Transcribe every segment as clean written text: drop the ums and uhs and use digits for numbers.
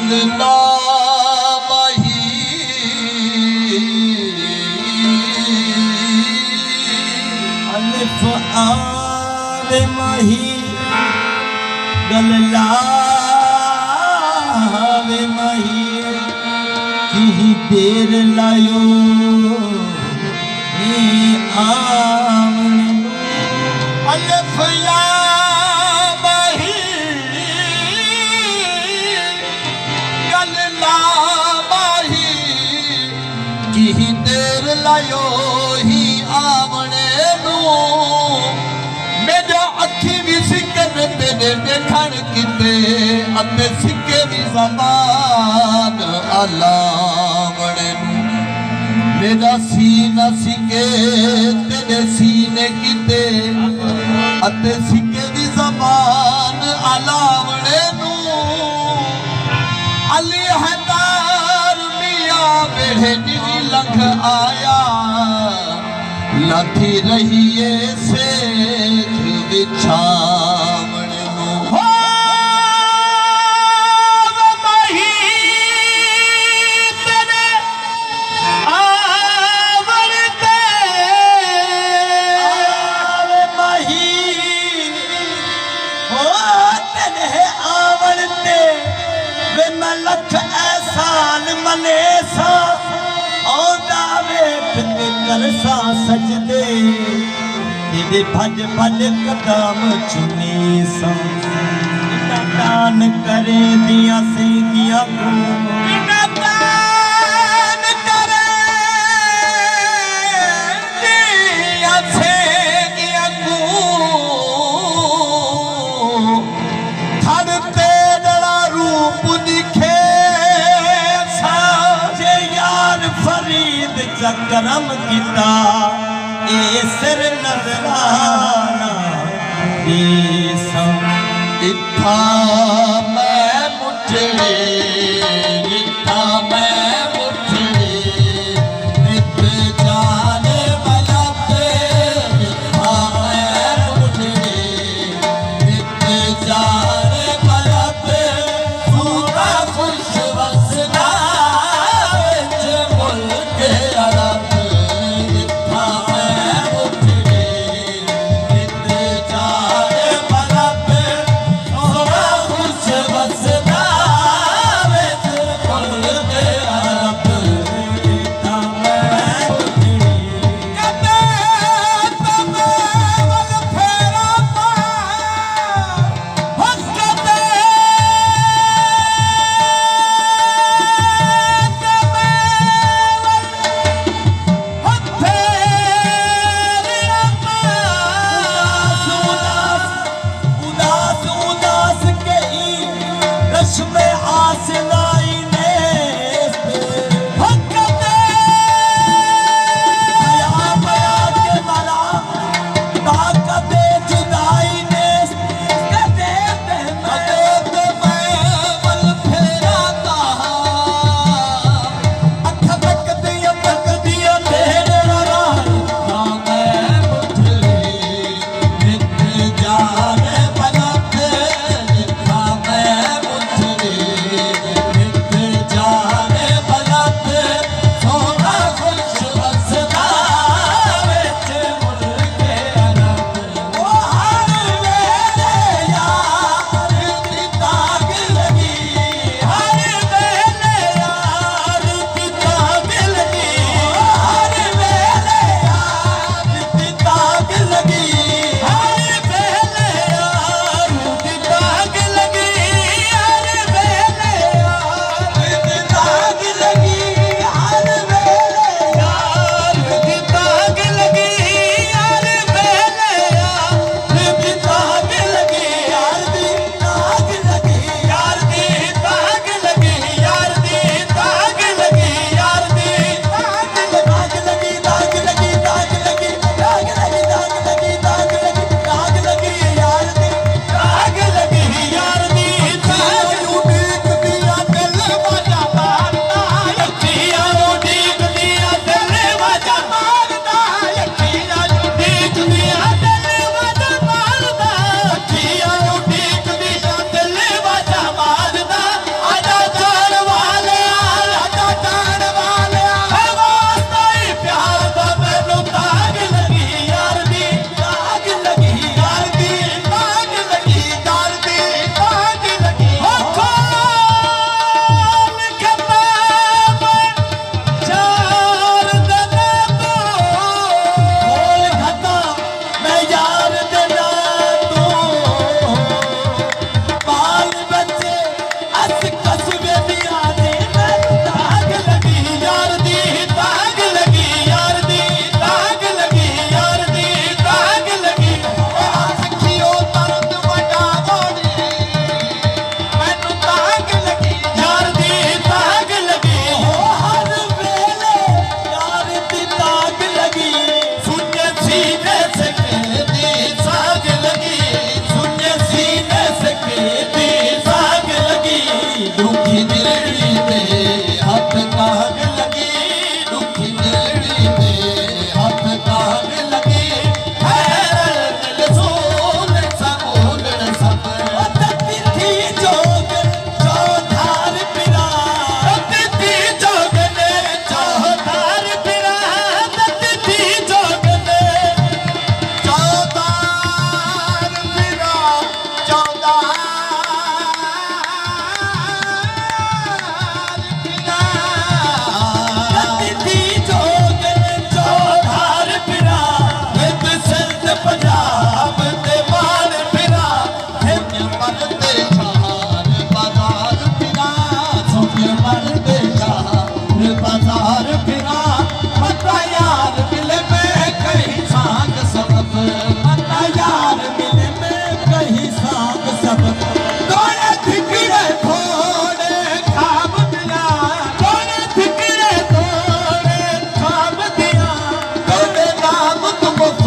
गलना माही अलिफ आवे माही गललावे माही कहीं देर लायो आमन अलिफ या माही गलना माही की देर लायो ही आवणे नू मेरा अखी भी सिकन तेरे देखण किते अते सिके भी ज़बान अलावणे नू मेरा सीना सिके तेरे सीने किते अते सिके भी ज़बान अलावणे नू अली हैदार मियां वेढ़े निवी लंघ आया लथी रहिए सेठ विछावणे नू हो माही तेरे आवड़ते आवे माही हो तेरे आवड़ते वे मैं लख एहसान मनेसा औंदा वे फिर करसा सजदे तेरे भज भज कदम चुनी सा दान करे दिया से दिया को दान करे दिया से दिया को थड़ तेरा रूप दिखे साजे यार फरीद चकरम किता ए सिर नजराना ए सम इत्था मैं मुठड़े इत्था मैं मुठड़े नित जाने वाला पे इत्था मैं मुठड़े नित जाने वाला पे पूरा खुश वसना विच मुल्क अरब इत्था मैं मुठड़े नित जाने वाला पे पूरा खुश वसना विच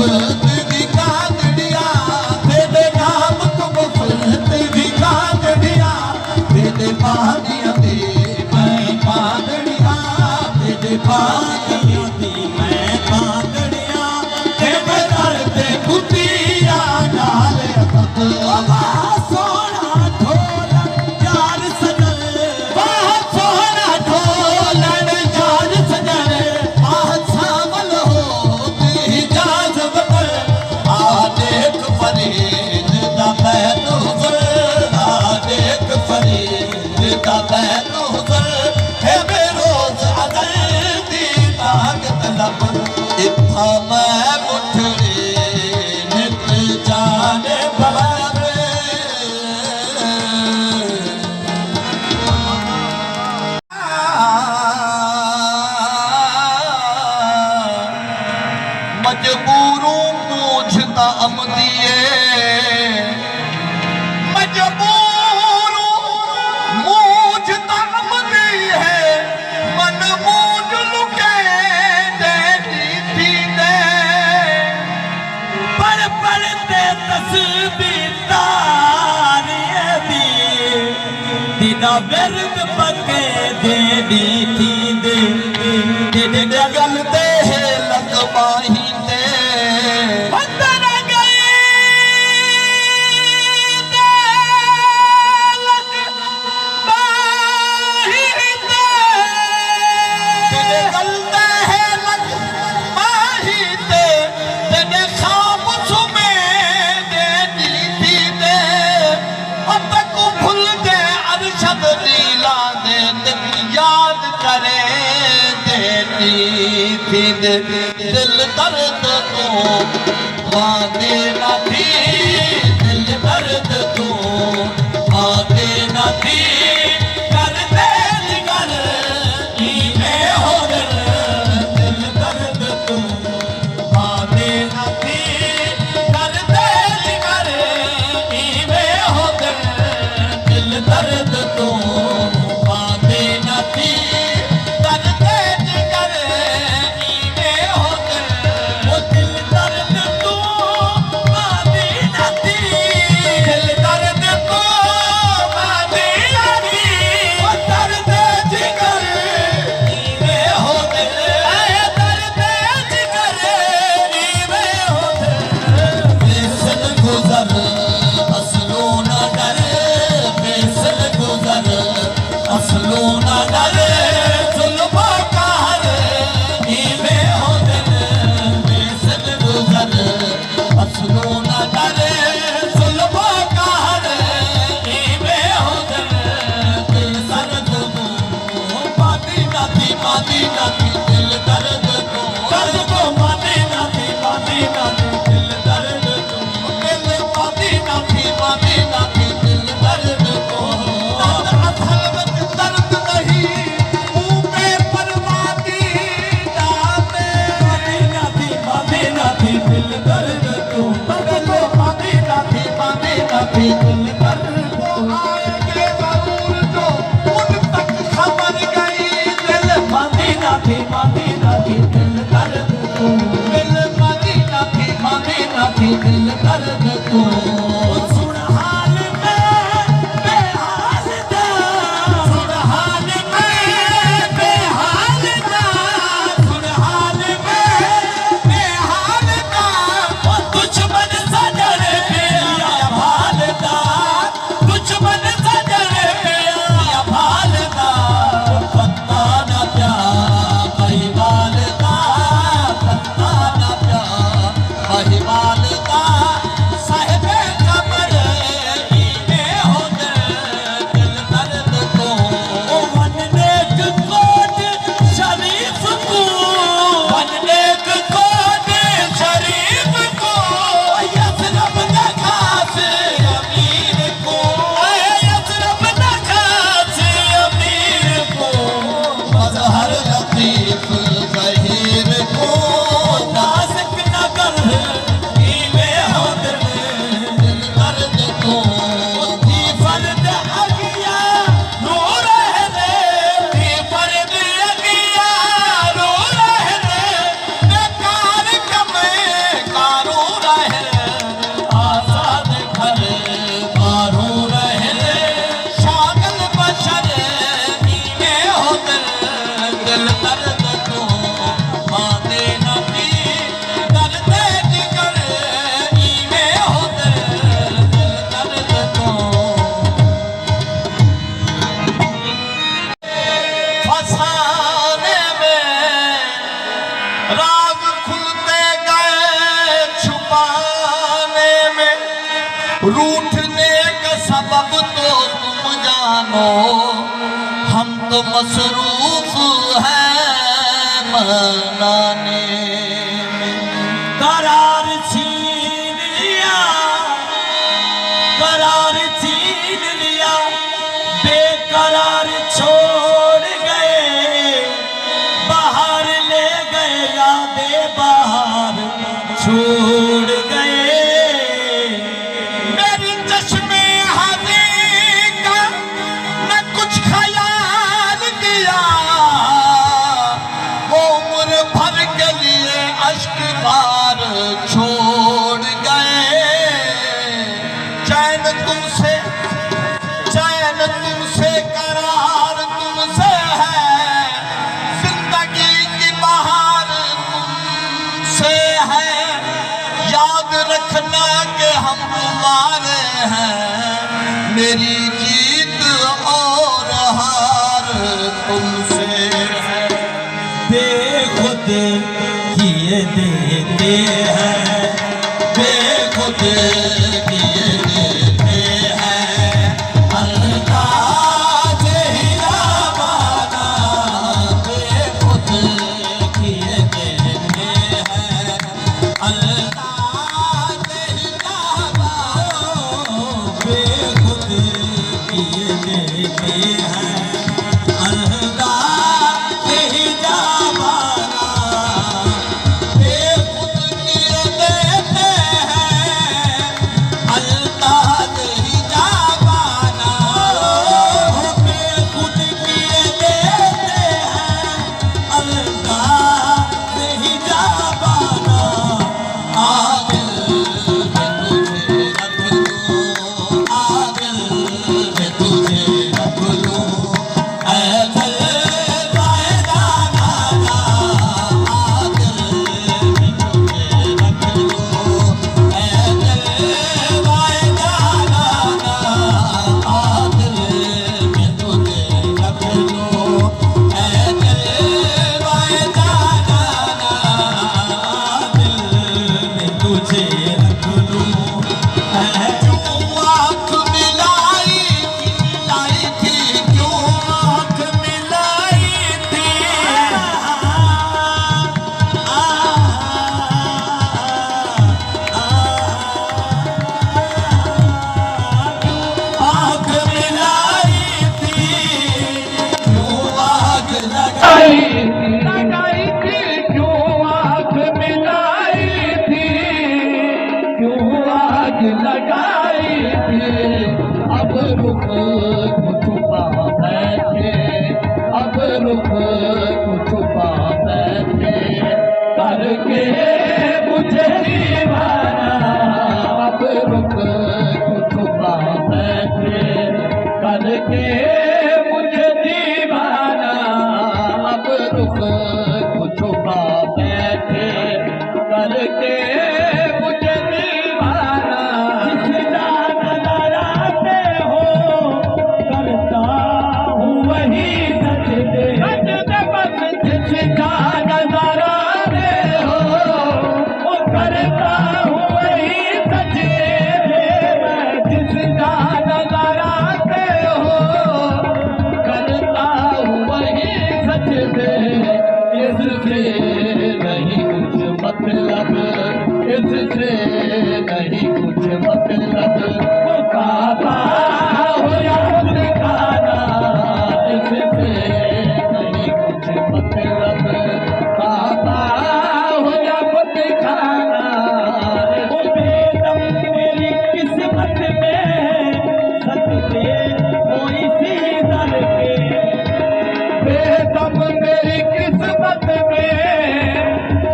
मुफ्त दी कांदड़िया तेरे नाम तो मुफ्त दी कांदड़िया तेरे पानिया दे मैं पांदड़िया तेरे पानिया दी मैं पांदड़िया तेरे दर ते कुतिया नाल बाबा सोना ढोलन यार सजन बाबा सोना ढोलन यार सजन बात सावल हो ती जाजब पर आ देख फरीद दा महदूर आ देख फरीद दा महदूर है बेरोज अदल दी ताकत लब इत्था मैं मुठड़ी नित जाने बबर मजबूरों पूछता अमदिए मजबूरों मूझता अमदी है मन मूझ लुके देती थी दे पढ़ पढ़ते तस्बीर तारिए दी दिना बिरद पके दे दी थी दे तेरे गगन दे लकबाही दे बंदन गए दे लक बाही दे तेरे गलते है लकबाही दे तेरे खाब सुमे दे दी दे अब को भूल दे अरशद लीला दे तेरी याद करे देती थी दे दिल दर्द तो वादे न थी दिल दर्द तो वादे न थी कर दे जिगर ईने हो दिल दर्द तो वादे न थी कर दे जिगर ईने हो दिल दर्द तो वादे न थी कर दे जिगर ईने हो वो दिल दर्द तू मादी नदी दिल दर्द को मादी नदी वो दर्द जिगर नीवे हो दिल आए दर्द जिगर नीवे हो दिल बेसल गुजर असलो न डर बेसल गुजर असलो न डर जुल्फों का हर नीवे हो दिल बेसल गुजर असलो न डर जुल्फों का हर नीवे हो दिल दिल दर्द को मादी नाती दिल दर्द को दर्द को मादी नाती दिल दर्द को दिल मादी नाती दिल दर्द को दर्द असल में दर्द नहीं मुंह पे परवादी डाले मादी नाती दिल दर्द को दर्द को मादी नाती दिल दर्द को आएंगे जरूर जो उन तक खबर गई दिल मादी नाती दिल दर्द को दिल मादी नाती दिल दर्द को सुन हाल में बेहाल दा सुन हाल में बेहाल दा सुन हाल में बेहाल दा दुश्मन सजन मेरा भाल दा रूठने का सबब तो तुम जानो, हम तो मसरूफ हैं मनाने में। करार छीन लिया, करार छीन लिया, बेकरार छोड़ गए, बाहर ले गए, यादें बाहर छोड़ गए। मेरी चश्मे हज़ी का न कुछ ख्याल किया, वो उम्र भर के लिए अश्क बार छोड़ गए। चैन तुमसे, चैन तुमसे, करार तुमसे है, जिंदगी की बहार तुमसे है। याद रखना कि हम तुम्हारे हैं, मेरी जीत और हार तुमसे है। बेखुद किए देते हैं, बेखुद किए देते हैं, अंदाज़ हिराबाना, बेखुद किए देते हैं, अंदाज़ हिराबाना, बेखुद किए देते हैं, अंदाज़ हिराबाना, बेखुद किए देते हैं, अंदाज़ हिराबाना, बेखुद किए देते हैं, अंदाज़ हिराबाना। आदिल में तुझे रख लूं, आदिल में तुझे रख लूं, ऐ जलवाए जाना, आदिल में तुझे रख लूं, ऐ जलवाए जाना, आदिल में तुझे रख लूं, ऐ जलवाए जाना, दिल में तुझे रख लूं, क्यों आँख मिलाई थी, क्यों आँख मिलाई थी, आँख मिलाई थी, क्यों आग लगाई थी, क्यों आँख मिलाई थी, क्यों आग लगाई थी। अब रुख को छुपा बैठे, अब रुख को छुपा बैठे, करके मुझे दीवाना, अब रुख को छुपा बैठे, करके मुझे दीवाना, अब रुख को छुपा बैठे, करके मुझे दीवाना। जिसका नजर आते हो, करता हूँ वही सजदे, सजदे बस जिसका नजर आते हो, वो करता हूँ वही सजदे, मैं जिसका नजर आते हो, करता हूँ वही सजदे। इससे नहीं कुछ मतलब, इससे नहीं कुछ मतलब, वो काबा हो या दिखाना, इससे नहीं कुछ मतलब, काबा हो या दिखाना, वो बेदम मेरी किस्मत में सजदे हो इसी दर के, बेदम मेरी किस्मत में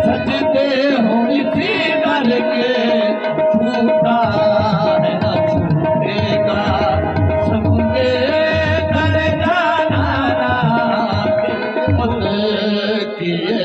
सजदे हो इसी दर के। छूटा है न छूटेगा, सबके दर जाना, किस्मत किए